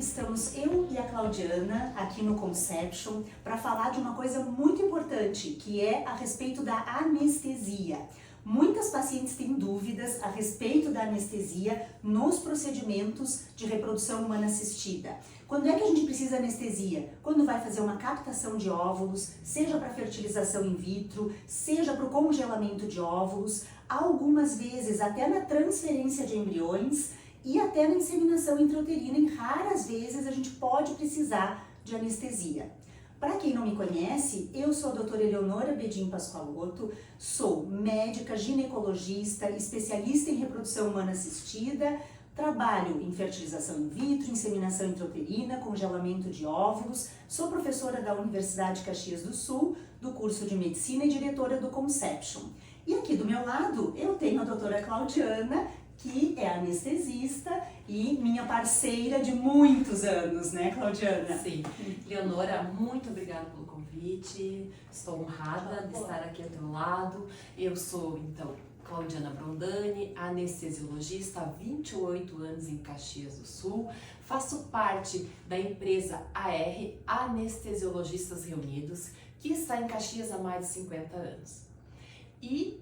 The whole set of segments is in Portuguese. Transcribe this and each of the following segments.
estamos eu e a Claudiana aqui no Conception para falar de uma coisa muito importante, que é a respeito da anestesia. Muitas pacientes têm dúvidas a respeito da anestesia nos procedimentos de reprodução humana assistida. Quando é que a gente precisa de anestesia? Quando vai fazer uma captação de óvulos, seja para fertilização in vitro, seja para o congelamento de óvulos, algumas vezes até na transferência de embriões e até na inseminação intrauterina. Em raras vezes a gente pode precisar de anestesia. Para quem não me conhece, eu sou a doutora Eleonora Bedin Pascoaloto, sou médica, ginecologista, especialista em reprodução humana assistida, trabalho em fertilização in vitro, inseminação intrauterina, congelamento de óvulos, sou professora da Universidade de Caxias do Sul, do curso de Medicina e diretora do Conception. E aqui do meu lado eu tenho a doutora Claudiana, que é anestesista e minha parceira de muitos anos, né, Claudiana? Sim. Leonora, muito obrigada pelo convite, estou honrada de estar aqui ao teu lado. Eu sou, então, Claudiana Brondani, anestesiologista há 28 anos em Caxias do Sul, faço parte da empresa AR, Anestesiologistas Reunidos, que está em Caxias há mais de 50 anos. E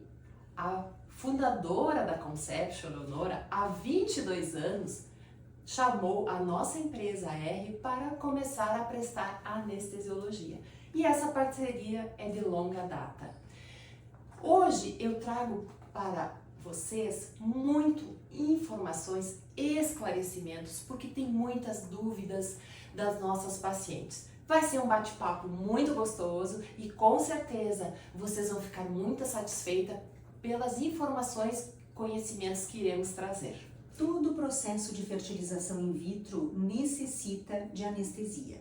a fundadora da Conception, Leonora, há 22 anos, chamou a nossa empresa AR para começar a prestar anestesiologia. E essa parceria é de longa data. Hoje eu trago para vocês muito informações, esclarecimentos, porque tem muitas dúvidas das nossas pacientes. Vai ser um bate-papo muito gostoso e com certeza vocês vão ficar muito satisfeitas pelas informações, conhecimentos que iremos trazer. Todo processo de fertilização in vitro necessita de anestesia.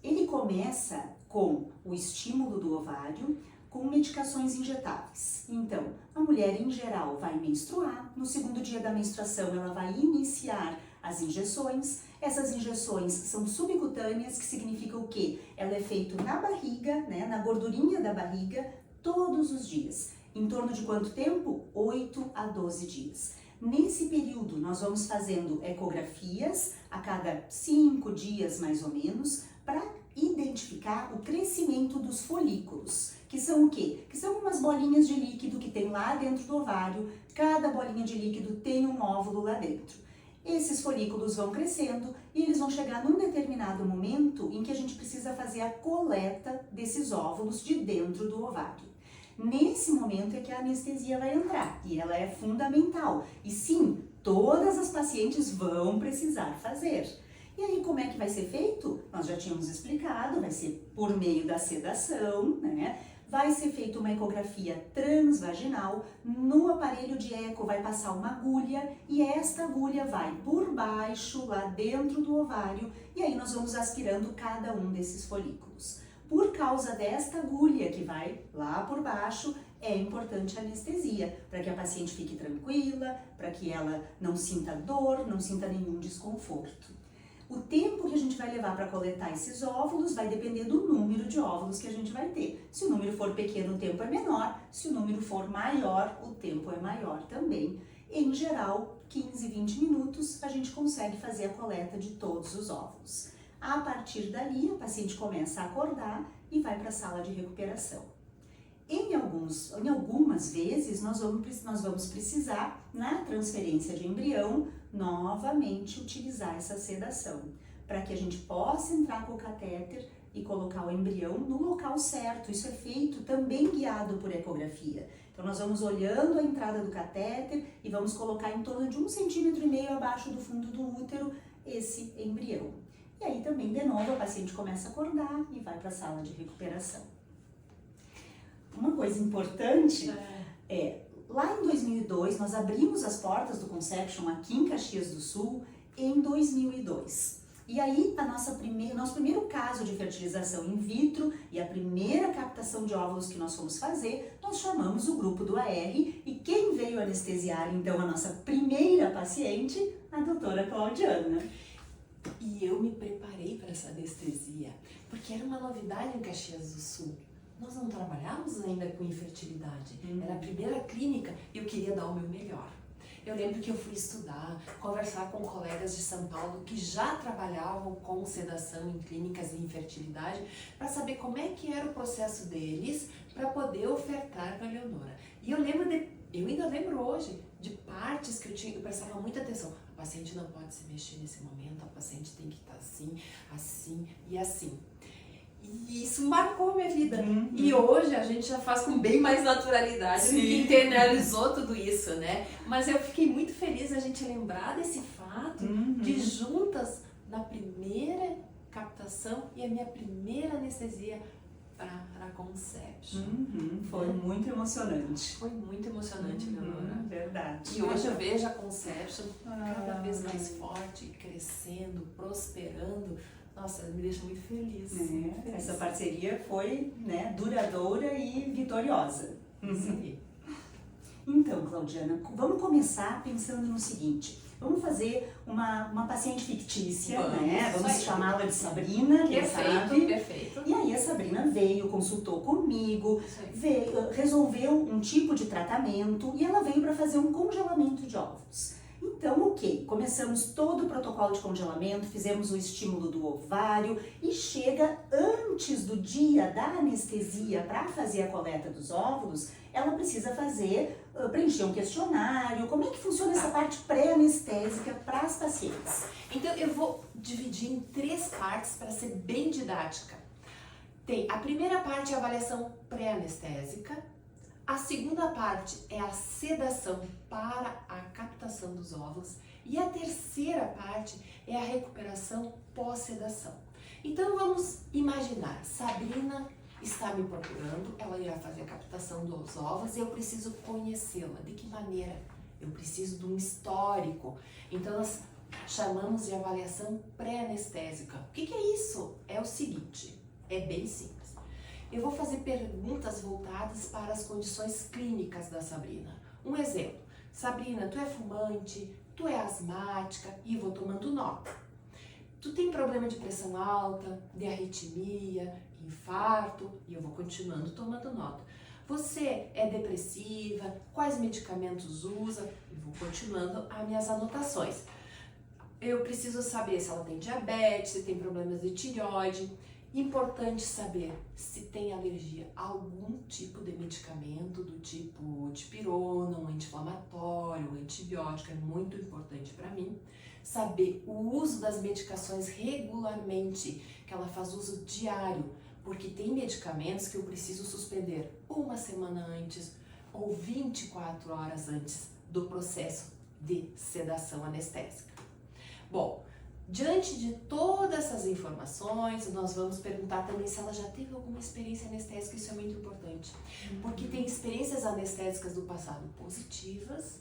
Ele começa com o estímulo do ovário, com medicações injetáveis. Então, a mulher em geral vai menstruar, no segundo dia da menstruação ela vai iniciar as injeções. Essas injeções são subcutâneas, que significa o quê? Ela é feita na barriga, né, na gordurinha da barriga, todos os dias. Em torno de quanto tempo? 8 a 12 dias. Nesse período, nós vamos fazendo ecografias a cada 5 dias, mais ou menos, para identificar o crescimento dos folículos, que são o quê? Que são umas bolinhas de líquido que tem lá dentro do ovário. Cada bolinha de líquido tem um óvulo lá dentro. Esses folículos vão crescendo e eles vão chegar num determinado momento em que a gente precisa fazer a coleta desses óvulos de dentro do ovário. Nesse momento é que a anestesia vai entrar e ela é fundamental. E sim, todas as pacientes vão precisar fazer. E aí, como é que vai ser feito? Nós já tínhamos explicado, vai ser por meio da sedação, né? Vai ser feita uma ecografia transvaginal, no aparelho de eco vai passar uma agulha e esta agulha vai por baixo, lá dentro do ovário, e aí nós vamos aspirando cada um desses folículos. Por causa desta agulha que vai lá por baixo, é importante a anestesia, para que a paciente fique tranquila, para que ela não sinta dor, não sinta nenhum desconforto. O tempo que a gente vai levar para coletar esses óvulos vai depender do número de óvulos que a gente vai ter. Se o número for pequeno, o tempo é menor. Se o número for maior, o tempo é maior também. Em geral, 15, 20 minutos, a gente consegue fazer a coleta de todos os óvulos. A partir dali, a paciente começa a acordar e vai para a sala de recuperação. Em algumas vezes, nós vamos precisar, na transferência de embrião, novamente utilizar essa sedação, para que a gente possa entrar com o catéter e colocar o embrião no local certo. Isso é feito também guiado por ecografia. Então, nós vamos olhando a entrada do catéter e vamos colocar em torno de 1,5 cm abaixo do fundo do útero esse embrião. E aí também, de novo, a paciente começa a acordar e vai para a sala de recuperação. Uma coisa importante lá em 2002, nós abrimos as portas do Conception aqui em Caxias do Sul em 2002. E aí, nosso primeiro caso de fertilização in vitro e a primeira captação de óvulos que nós fomos fazer, nós chamamos o grupo do AR e quem veio anestesiar, então, a nossa primeira paciente, a doutora Claudiana. E eu me preparei para essa anestesia, porque era uma novidade em Caxias do Sul. Nós não trabalhávamos ainda com infertilidade, era a primeira clínica e eu queria dar o meu melhor. Eu lembro que eu fui estudar, conversar com colegas de São Paulo que já trabalhavam com sedação em clínicas de infertilidade para saber como é que era o processo deles para poder ofertar para a Leonora. E eu ainda lembro hoje de partes que eu prestava muita atenção. A paciente não pode se mexer nesse momento, a paciente tem que estar assim, assim e assim. E isso marcou minha vida. E hoje a gente já faz com bem mais naturalidade, porque internalizou tudo isso, né? Mas eu fiquei muito feliz a gente lembrar desse fato de juntas, na primeira captação e a minha primeira anestesia para Conception. Foi muito emocionante. Foi muito emocionante, Leonora. Verdade. E hoje eu vejo a Conception cada vez mais forte, crescendo, prosperando. Nossa, me deixa muito feliz. Essa parceria foi, né, duradoura e vitoriosa. Sim. Então, Claudiana, vamos começar pensando no seguinte. Vamos fazer uma paciente fictícia, né? Vamos chamá-la de Sabrina, quem sabe. Perfeito. E aí a Sabrina veio, consultou comigo, resolveu um tipo de tratamento e ela veio para fazer um congelamento de óvulos. Então, ok, começamos todo o protocolo de congelamento, fizemos o estímulo do ovário e chega antes do dia da anestesia para fazer a coleta dos óvulos, ela precisa preencher um questionário. Como é que funciona essa parte pré-anestésica para as pacientes? Então, eu vou dividir em 3 partes para ser bem didática. Tem a primeira parte, a avaliação pré-anestésica. A segunda parte é a sedação para a captação dos óvulos. E a terceira parte é a recuperação pós-sedação. Então vamos imaginar, Sabrina está me procurando, ela irá fazer a captação dos óvulos e eu preciso conhecê-la. De que maneira? Eu preciso de um histórico. Então nós chamamos de avaliação pré-anestésica. O que é isso? É o seguinte, é bem simples. Eu vou fazer perguntas voltadas para as condições clínicas da Sabrina. Um exemplo, Sabrina, tu é fumante, tu é asmática e vou tomando nota. Tu tem problema de pressão alta, de arritmia, infarto e eu vou continuando tomando nota. Você é depressiva, quais medicamentos usa? E vou continuando as minhas anotações. Eu preciso saber se ela tem diabetes, se tem problemas de tireoide. Importante saber se tem alergia a algum tipo de medicamento, do tipo dipirona, um anti-inflamatório, um antibiótico, é muito importante para mim. Saber o uso das medicações regularmente, que ela faz uso diário, porque tem medicamentos que eu preciso suspender 1 semana antes ou 24 horas antes do processo de sedação anestésica. Bom, diante de todas essas informações, nós vamos perguntar também se ela já teve alguma experiência anestésica, isso é muito importante. Porque tem experiências anestésicas do passado positivas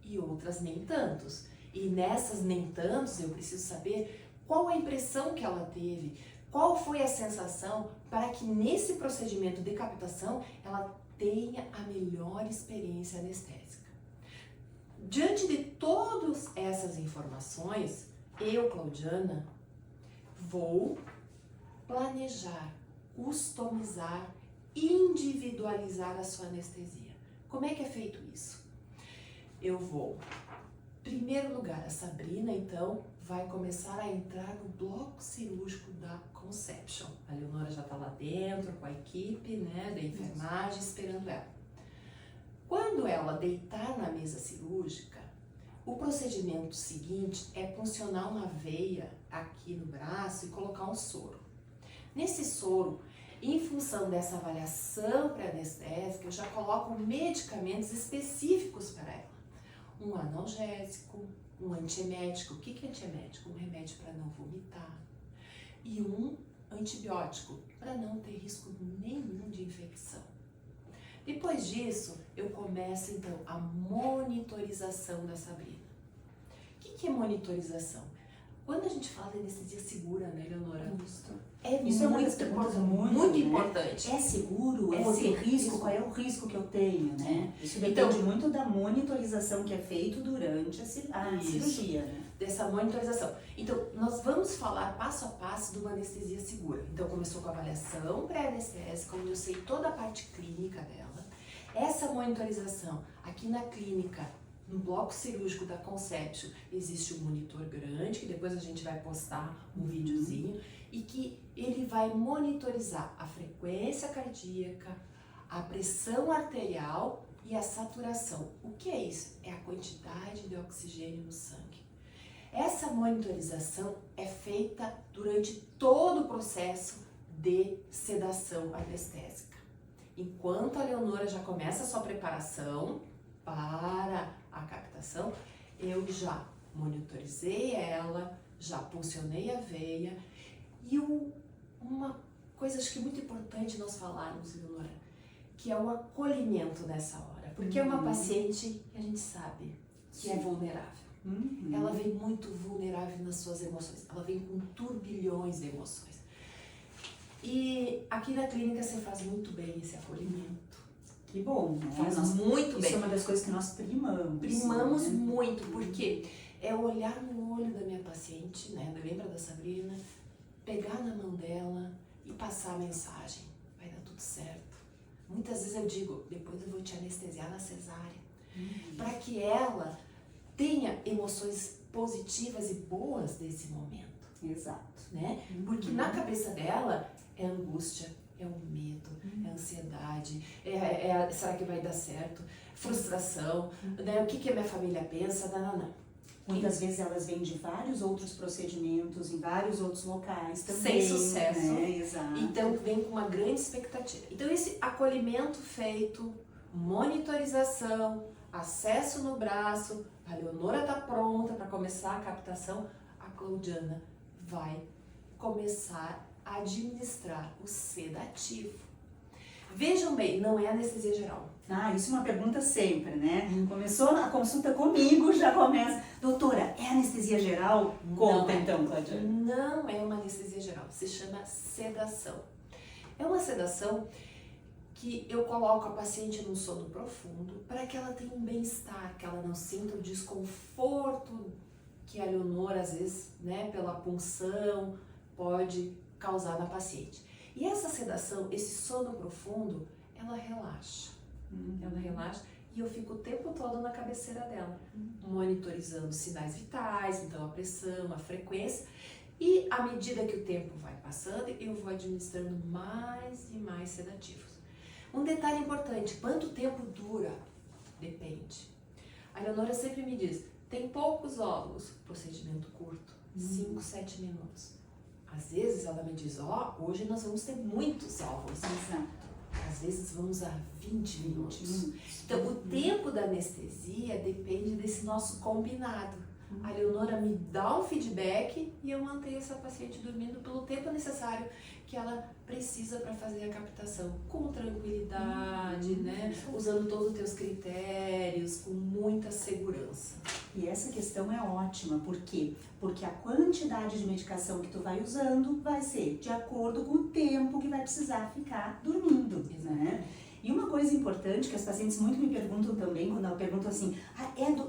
e outras nem tantos. E nessas nem tantos eu preciso saber qual a impressão que ela teve, qual foi a sensação para que nesse procedimento de captação ela tenha a melhor experiência anestésica. Diante de todas essas informações, eu, Claudiana, vou planejar, customizar, individualizar a sua anestesia. Como é que é feito isso? Eu vou, em primeiro lugar, a Sabrina, então, vai começar a entrar no bloco cirúrgico da Conception. A Leonora já está lá dentro com a equipe, né, da enfermagem, esperando ela. Quando ela deitar na mesa cirúrgica, o procedimento seguinte é puncionar uma veia aqui no braço e colocar um soro. Nesse soro, em função dessa avaliação pré-anestésica, eu já coloco medicamentos específicos para ela. Um analgésico, um antiemético. O que é antiemético? Um remédio para não vomitar. E um antibiótico, para não ter risco nenhum de infecção. Depois disso, eu começo então a monitorização da Sabrina. O que é monitorização? Quando a gente fala de anestesia segura, né, Leonora? Isso é uma das perguntas muito importante. É seguro? Eu vou ter risco? Qual é o risco que eu tenho, né? Isso depende muito da monitorização que é feito durante a cirurgia, né? Dessa monitorização. Então, nós vamos falar passo a passo de uma anestesia segura. Então, começou com a avaliação pré-anestésica, onde eu sei toda a parte clínica dela. Essa monitorização aqui na clínica no bloco cirúrgico da Conception existe um monitor grande, que depois a gente vai postar um videozinho, e que ele vai monitorizar a frequência cardíaca, a pressão arterial e a saturação. O que é isso? É a quantidade de oxigênio no sangue. Essa monitorização é feita durante todo o processo de sedação anestésica. Enquanto a Leonora já começa a sua preparação para a captação, eu já monitorizei ela, já puncionei a veia. E uma coisa acho que muito importante nós falarmos, Leonora, que é o acolhimento nessa hora. Porque é uma paciente que a gente sabe que é vulnerável. Ela vem muito vulnerável nas suas emoções. Ela vem com turbilhões de emoções. E aqui na clínica você faz muito bem esse acolhimento. Que bom, né? Faz muito bem. Isso é uma das coisas que nós primamos. Primamos muito, porque é olhar no olho da minha paciente, né? Lembra da Sabrina? Pegar na mão dela e passar a mensagem. Vai dar tudo certo. Muitas vezes eu digo, depois eu vou te anestesiar na cesárea. Para que ela tenha emoções positivas e boas desse momento. Exato. Né? Porque na cabeça dela é angústia, é o medo, é a ansiedade, será que vai dar certo? Frustração, né? O que a minha família pensa? Não. Muitas vezes elas vêm de vários outros procedimentos, em vários outros locais também. Sem sucesso. Né? Exato. Então vem com uma grande expectativa. Então esse acolhimento feito, monitorização, acesso no braço, a Leonora está pronta para começar a captação, a Claudiana vai começar a administrar o sedativo. Vejam bem, não é anestesia geral. Isso é uma pergunta sempre, né? Começou a consulta comigo, já começa. Doutora, é anestesia geral? Conta então, Claudiana. Não é uma anestesia geral, se chama sedação. É uma sedação que eu coloco a paciente num sono profundo para que ela tenha um bem-estar, que ela não sinta o desconforto que a Leonora, às vezes, né, pela punção, pode causar na paciente. E essa sedação, esse sono profundo, ela relaxa. Ela relaxa e eu fico o tempo todo na cabeceira dela, monitorizando sinais vitais, então a pressão, a frequência. E à medida que o tempo vai passando, eu vou administrando mais e mais sedativos. Um detalhe importante, quanto tempo dura? Depende. A Leonora sempre me diz, tem poucos óvulos, procedimento curto, 5, 7 minutos. Às vezes ela me diz, hoje nós vamos ter muitos óvulos. Exato. Às vezes vamos a 20 minutos. Então o tempo da anestesia depende desse nosso combinado. A Leonora me dá um feedback e eu mantenho essa paciente dormindo pelo tempo necessário que ela precisa para fazer a captação, com tranquilidade, né? Usando todos os teus critérios, com muita segurança. E essa questão é ótima, por quê? Porque a quantidade de medicação que tu vai usando vai ser de acordo com o tempo que vai precisar ficar dormindo, né? E uma coisa importante que as pacientes muito me perguntam também, quando ela pergunta assim,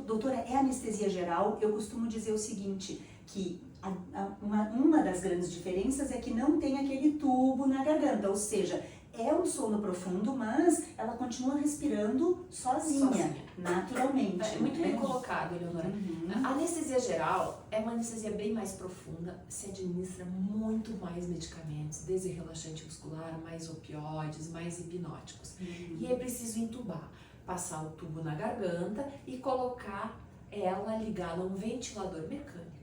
doutora, é anestesia geral? Eu costumo dizer o seguinte, que uma das grandes diferenças é que não tem aquele tubo na garganta, ou seja, é um sono profundo, mas ela continua respirando sozinha. Naturalmente. É muito bem colocado, Eleonora. A anestesia geral é uma anestesia bem mais profunda, se administra muito mais medicamentos, desde relaxante muscular, mais opioides, mais hipnóticos. E é preciso entubar, passar o tubo na garganta e colocar ela ligada a um ventilador mecânico.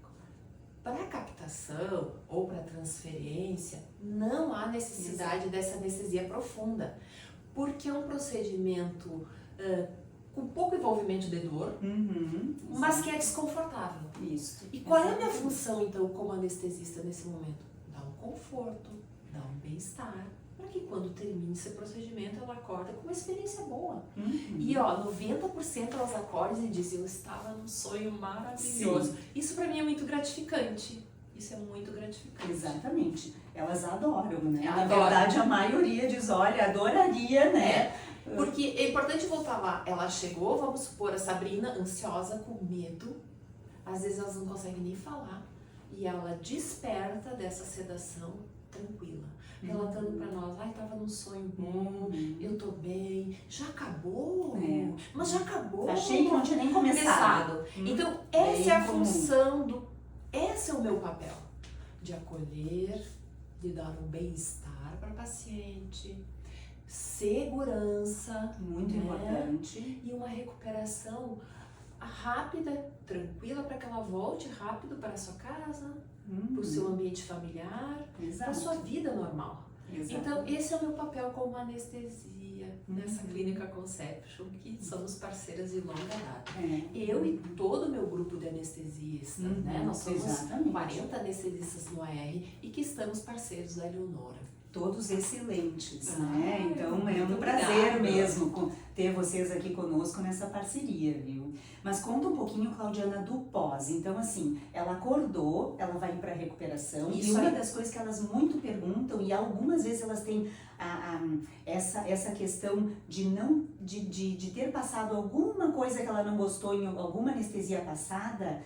Para captação ou para transferência, não há necessidade dessa anestesia profunda, porque é um procedimento com pouco envolvimento de dor, mas que é desconfortável. Isso. E qual é a minha função, então, como anestesista nesse momento? Dar um conforto, dar um bem-estar, para que quando termine esse procedimento ela acorda com uma experiência boa. E 90% elas acordam e dizem, eu estava num sonho maravilhoso. Sim. Isso para mim é muito gratificante. Isso é muito gratificante. Exatamente. Elas adoram, né? Na verdade, a maioria diz, olha, adoraria, né? Porque é importante voltar lá. Ela chegou, vamos supor, a Sabrina, ansiosa, com medo. Às vezes elas não conseguem nem falar. e ela desperta dessa sedação tranquila, relatando para nós, ai, tava num sonho bom, eu tô bem, já acabou, mas já acabou. Achei que não tinha nem começado. Então, essa é a função esse é o meu papel, de acolher, de dar um bem-estar para a paciente, segurança, muito importante, e uma recuperação rápida, tranquila, para que ela volte rápido para a sua casa, para o seu ambiente familiar, para a sua vida normal. Então, esse é o meu papel como anestesia nessa clínica Conception, que somos parceiras de longa data. Eu e todo o meu grupo de anestesistas, né? Nós somos 40 anestesistas no AR e que estamos parceiros da Eleonora. Todos excelentes, né? Então é um prazer mesmo ter vocês aqui conosco nessa parceria, viu? Mas conta um pouquinho, Claudiana, do pós. Então, assim, ela acordou, ela vai para a recuperação. E uma das coisas que elas muito perguntam, e algumas vezes elas têm essa questão de ter passado alguma coisa que ela não gostou em alguma anestesia passada,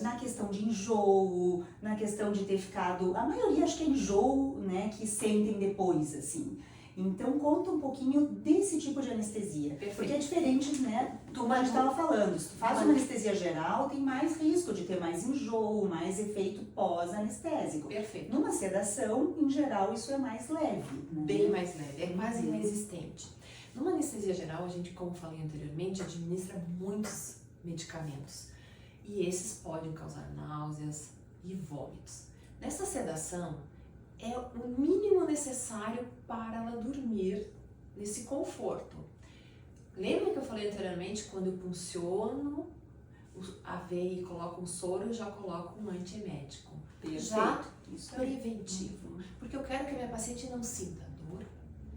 na questão de enjoo, na questão de ter ficado, a maioria acho que é enjoo, né, que sentem depois, assim. Então conta um pouquinho desse tipo de anestesia, porque é diferente, né, do que a gente estava falando. Se tu faz uma anestesia geral, tem mais risco de ter mais enjoo, mais efeito pós-anestésico. Perfeito. Numa sedação, em geral, isso é mais leve. Né? Bem mais leve, é quase inexistente. Numa anestesia geral, a gente, como falei anteriormente, administra muitos medicamentos. E esses podem causar náuseas e vômitos. Nessa sedação, é o mínimo necessário para ela dormir nesse conforto. Lembra que eu falei anteriormente, quando eu punciono a veia e coloco um soro, eu já coloco um antiemético. Já preventivo. Porque eu quero que a minha paciente não sinta dor,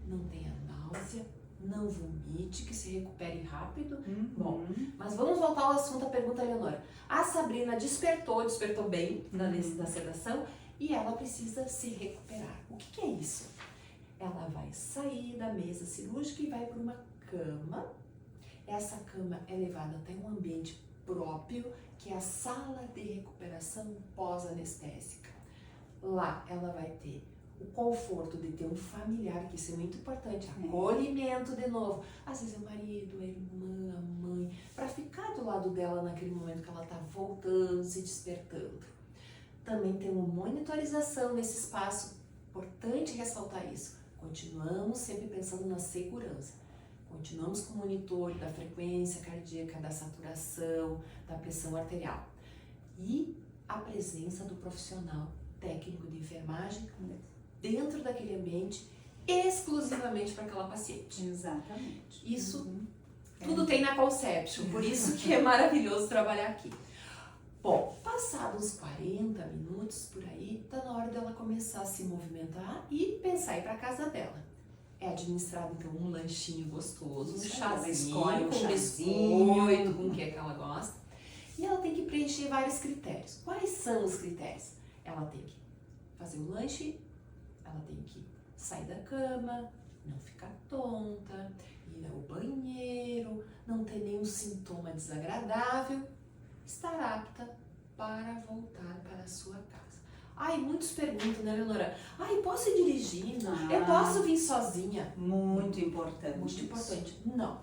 não tenha náusea, não vomite, que se recupere rápido. Bom, mas vamos voltar ao assunto, a pergunta da Eleonora. A Sabrina despertou bem da sedação e ela precisa se recuperar. O que é isso? Ela vai sair da mesa cirúrgica e vai para uma cama. Essa cama é levada até um ambiente próprio, que é a sala de recuperação pós-anestésica. Lá ela vai ter o conforto de ter um familiar, que isso é muito importante, acolhimento de novo. Às vezes é o marido, a irmã, a mãe, para ficar do lado dela naquele momento que ela está voltando, se despertando. Também tem uma monitorização nesse espaço, importante ressaltar isso. Continuamos sempre pensando na segurança. Continuamos com o monitor da frequência cardíaca, da saturação, da pressão arterial. E a presença do profissional técnico de enfermagem dentro daquele ambiente, exclusivamente para aquela paciente. Exatamente. Isso tudo tem na Conception, por isso que é maravilhoso trabalhar aqui. Bom, passados uns 40 minutos por aí, tá na hora dela começar a se movimentar e pensar em ir para casa dela. É administrado então um lanchinho gostoso, um chazinho, com biscoito, com o que é que ela gosta. E ela tem que preencher vários critérios. Quais são os critérios? Ela tem que fazer o lanche, ela tem que sair da cama, não ficar tonta, ir ao banheiro, não ter nenhum sintoma desagradável, estar apta para voltar para a sua casa. Ai, muitos perguntam, né, Leonora? Ai, posso ir dirigindo? Eu posso vir sozinha? Muito importante. Muito importante. Não.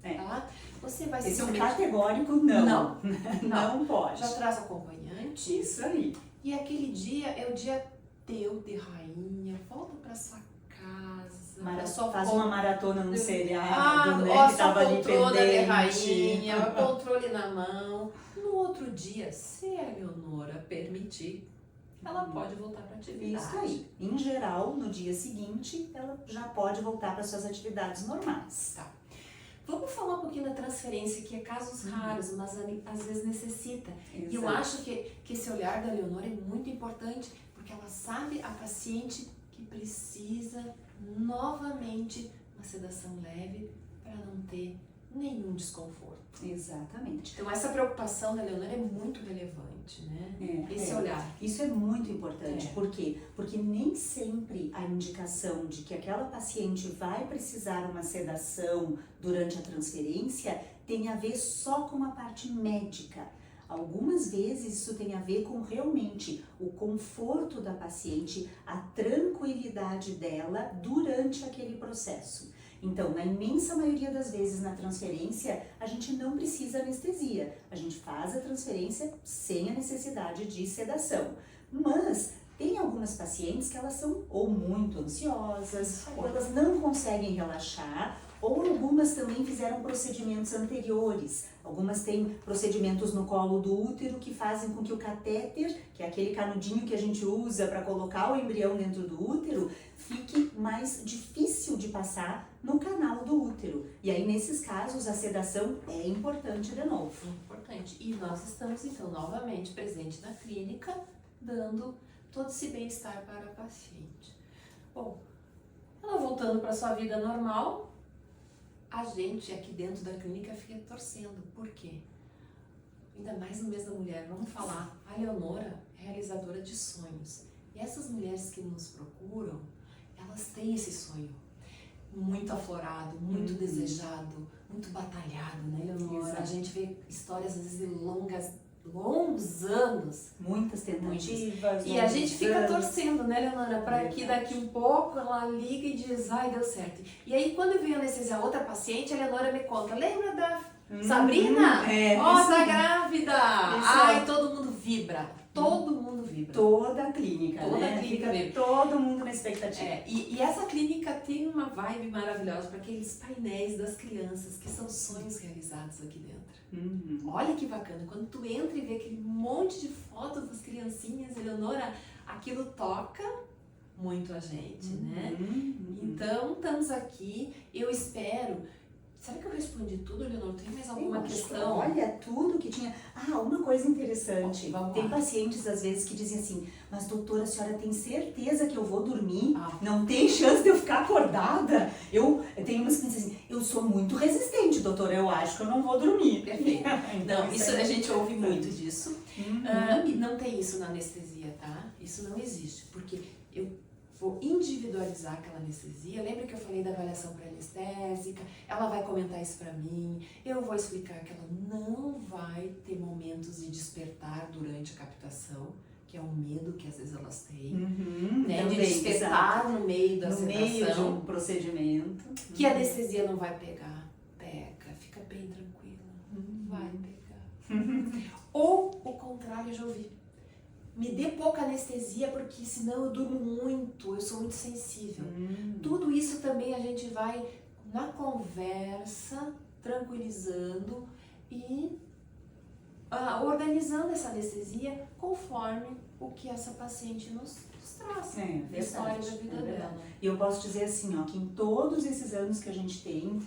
Tá? Você vai Esse é um categórico não. Não pode. Já traz acompanhante. Isso aí. E aquele dia é o dia teu de rainha. Volta para sua casa. Faz uma maratona num seriado, né? Que tava ali poltrona de pendente. rainha, o controle na mão. No outro dia, se a Eleonora permitir, ela pode voltar para a atividade. Isso aí. Em geral, no dia seguinte, ela já pode voltar para suas atividades normais. Tá. Vamos falar um pouquinho da transferência, que é casos raros, mas às vezes necessita. Exato. E eu acho que esse olhar da Eleonora é muito importante, porque ela sabe a paciente que precisa novamente uma sedação leve para não ter nenhum desconforto. Exatamente. Então essa preocupação da Eleonora é muito relevante, né? Esse olhar. Isso é muito importante. Por quê? Porque nem sempre a indicação de que aquela paciente vai precisar uma sedação durante a transferência tem a ver só com a parte médica. Algumas vezes isso tem a ver com realmente o conforto da paciente, a tranquilidade dela durante aquele processo. Então, na imensa maioria das vezes na transferência, a gente não precisa anestesia. A gente faz a transferência sem a necessidade de sedação. Mas tem algumas pacientes que elas são ou muito ansiosas, ou elas não conseguem relaxar, ou algumas também fizeram procedimentos anteriores. Algumas têm procedimentos no colo do útero que fazem com que o catéter, que é aquele canudinho que a gente usa para colocar o embrião dentro do útero, fique mais difícil de passar no canal do útero. E aí, nesses casos, a sedação é importante de novo. Importante. E nós estamos, então, novamente presentes na clínica, dando todo esse bem-estar para a paciente. Bom, ela voltando para sua vida normal, a gente aqui dentro da clínica fica torcendo. Por quê? Ainda mais no mês da mulher, vamos falar, a Leonora é realizadora de sonhos. E essas mulheres que nos procuram, elas têm esse sonho muito aflorado, muito desejado, muito batalhado, né, Leonora? Exato. A gente vê histórias, às vezes, de longos anos. Muitas tentativas. E a gente fica anos. torcendo, né, Leonora? Para que daqui um pouco ela liga e diz, ai, deu certo. E aí, quando veio anestesiar outra paciente, a Leonora me conta, lembra da Sabrina? Ó, tá grávida! Ai, todo mundo vibra. Todo mundo vibra. Toda a clínica, Toda né? a clínica Fica vibra. todo mundo na expectativa. E essa clínica tem uma vibe maravilhosa para aqueles painéis das crianças, que são sonhos realizados aqui dentro. Olha que bacana, quando tu entra e vê aquele monte de fotos das criancinhas, Eleonora, aquilo toca muito a gente, né? Então, estamos aqui, eu espero... Será que eu respondi tudo, Leonor? Tem mais alguma questão? Olha, tudo que tinha... uma coisa interessante. Vamos tem lá. pacientes, às vezes, que dizem assim, mas doutora, a senhora tem certeza que eu vou dormir? Não tem chance de eu ficar acordada? Eu tenho umas que dizem assim, eu sou muito resistente, doutora, eu acho que eu não vou dormir. Perfeito. Então, Não, isso a gente ouve muito disso. Uhum. E não tem isso na anestesia, tá? Isso não existe, porque eu vou individualizar aquela anestesia. Lembra que eu falei da avaliação pré-anestésica? Ela vai comentar isso pra mim. Eu vou explicar que ela não vai ter momentos de despertar durante a captação, que é um medo que às vezes elas têm, né? Também, De despertar no meio da no sedação. meio de um procedimento. Que a anestesia não vai pegar. Pega, fica bem tranquila. Vai pegar. Ou o contrário, eu já ouvi. Me dê pouca anestesia, porque senão eu durmo muito, eu sou muito sensível. Tudo isso também a gente vai na conversa, tranquilizando e organizando essa anestesia conforme o que essa paciente nos traz. A história da vida dela. E eu posso dizer assim, ó, que em todos esses anos que a gente tem,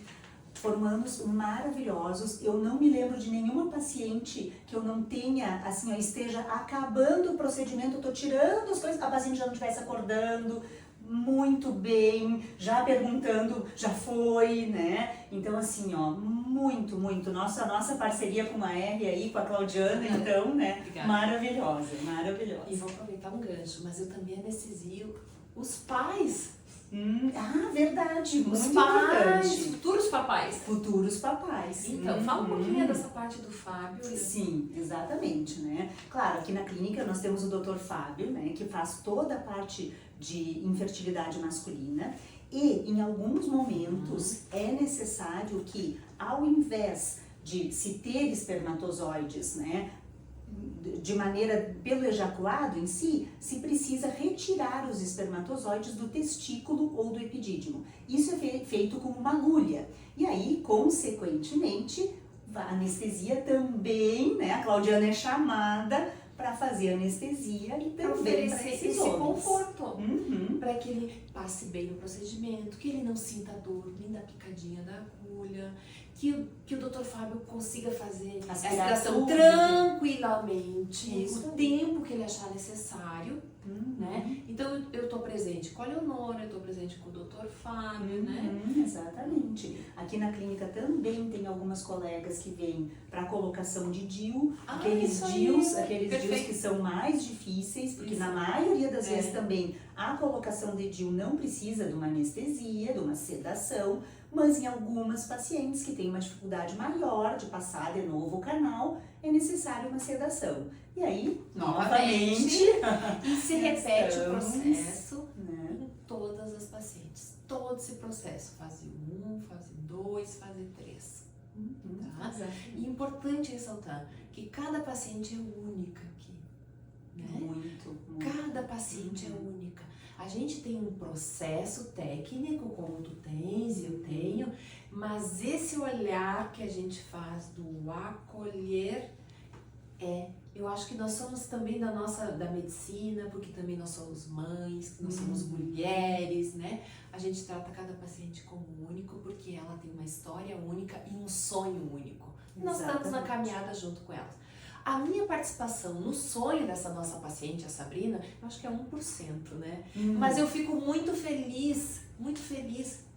formandos maravilhosos. Eu não me lembro de nenhuma paciente que eu não tenha, assim, ó, esteja acabando o procedimento, eu tô tirando as coisas, a paciente já não estivesse acordando muito bem, já perguntando, já foi, né? Então, assim, ó, muito. Nossa parceria com a R aí, com a Claudiana, então, né? Obrigada. Maravilhosa. E vou aproveitar um gancho, mas eu também anestesio os pais. Verdade, Os muito pais, importante. futuros papais. Futuros papais. Então, fala um pouquinho dessa parte do Fábio. Sim, exatamente, né? Claro, aqui na clínica nós temos o Dr. Fábio, né, que faz toda a parte de infertilidade masculina e em alguns momentos é necessário que, ao invés de se ter espermatozoides, né, de maneira pelo ejaculado em si, se precisa retirar os espermatozoides do testículo ou do epidídimo. Isso é feito com uma agulha. E aí, consequentemente, a anestesia também, né, a Claudiana é chamada para fazer anestesia e também oferecer esse esse conforto. Uhum. Para que ele passe bem no procedimento, que ele não sinta dor nem da picadinha da agulha, que o Dr. Fábio consiga fazer a aspiração tranquilamente, Isso. o tempo que ele achar necessário, né? Então eu estou presente com a Leonora, eu estou presente com o Dr. Fábio, né? Exatamente. Aqui na clínica também tem algumas colegas que vêm para colocação de DIU, aqueles DIUs que são mais difíceis, porque na maioria das vezes também a colocação de DIU não precisa de uma anestesia, de uma sedação, Mas em algumas pacientes que têm uma dificuldade maior de passar de novo o canal, é necessário uma sedação. E aí, novamente, e se repete o estamos, processo né? em todas as pacientes. Todo esse processo, fase 1, fase 2, fase 3. Tá? E é importante ressaltar que cada paciente é única aqui. Né? Muito. Cada paciente é única. A gente tem um processo técnico, como tu tens e eu tenho, mas esse olhar que a gente faz do acolher eu acho que nós somos também da medicina, porque também nós somos mães, nós somos mulheres, né? A gente trata cada paciente como único, porque ela tem uma história única e um sonho único. Nós estamos na caminhada junto com elas. A minha participação no sonho dessa nossa paciente, a Sabrina, eu acho que é 1%, né? Mas eu fico muito feliz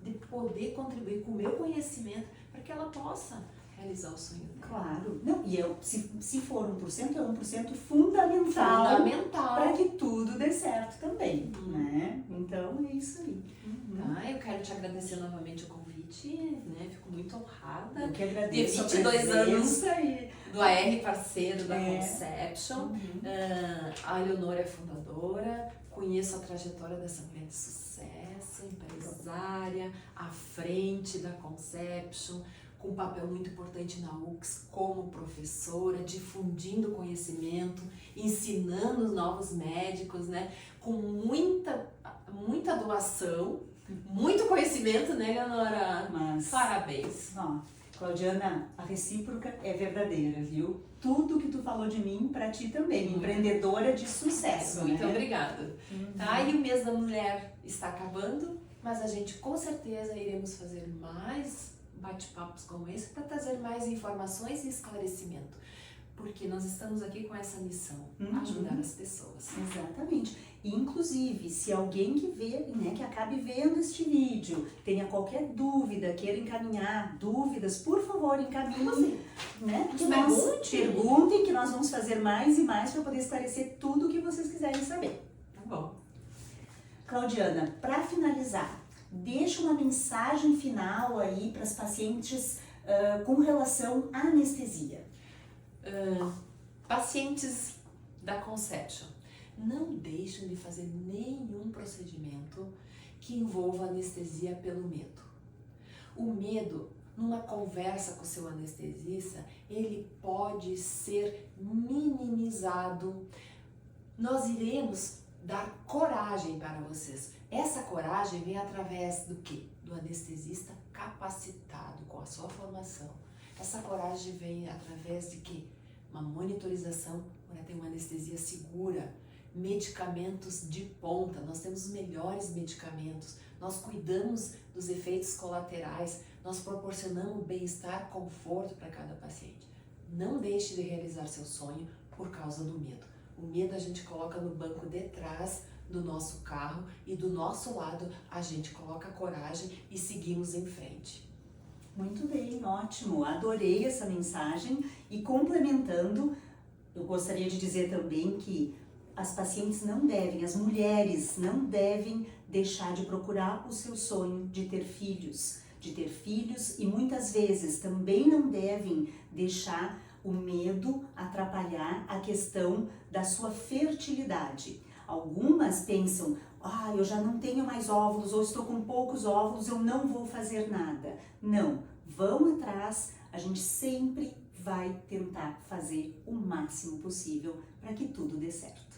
de poder contribuir com o meu conhecimento para que ela possa realizar o sonho dela. Claro. Não, e se for 1%, é 1% fundamental para que tudo dê certo também, né? Então, é isso aí. Tá, eu quero te agradecer novamente o convite, né? Fico muito honrada. Eu que agradeço de 22 anos e... do AR parceiro da Conception. A Eleonora é fundadora, conheço a trajetória dessa mulher de sucesso, empresária, à frente da Conception, com um papel muito importante na UX como professora, difundindo conhecimento, ensinando os novos médicos, né? Com muita doação, muito conhecimento, né, Leonora? Mas, parabéns. Ó, Claudiana, a recíproca é verdadeira, viu? Tudo que tu falou de mim, pra ti também. Empreendedora de sucesso, Muito né? obrigada. Tá? E o mês da mulher está acabando, mas a gente com certeza iremos fazer mais bate-papos como esse para trazer mais informações e esclarecimento, porque nós estamos aqui com essa missão, ajudar as pessoas. Exatamente. E, inclusive, se alguém que vê, né, que acabe vendo este vídeo, tenha qualquer dúvida, queira encaminhar dúvidas, por favor, encaminhem, né? Perguntem que nós vamos fazer mais e mais para poder esclarecer tudo o que vocês quiserem saber. Tá bom. Claudiana, para finalizar, deixa uma mensagem final aí para as pacientes com relação à anestesia. Pacientes da Conception, não deixem de fazer nenhum procedimento que envolva anestesia pelo medo. O medo, numa conversa com o seu anestesista, ele pode ser minimizado. Nós iremos dar coragem para vocês. Essa coragem vem através do quê? Do anestesista capacitado com a sua formação. Essa coragem vem através de quê? Uma monitorização para ter uma anestesia segura, medicamentos de ponta. Nós temos os melhores medicamentos, nós cuidamos dos efeitos colaterais, nós proporcionamos bem-estar, conforto para cada paciente. Não deixe de realizar seu sonho por causa do medo. O medo a gente coloca no banco de trás do nosso carro e do nosso lado a gente coloca a coragem e seguimos em frente. Muito bem, ótimo. Adorei essa mensagem e complementando, eu gostaria de dizer também que as pacientes não devem, as mulheres não devem deixar de procurar o seu sonho de ter filhos e muitas vezes também não devem deixar o medo atrapalhar a questão da sua fertilidade. Algumas pensam, eu já não tenho mais óvulos ou estou com poucos óvulos, eu não vou fazer nada. Não, vão atrás, a gente sempre vai tentar fazer o máximo possível para que tudo dê certo.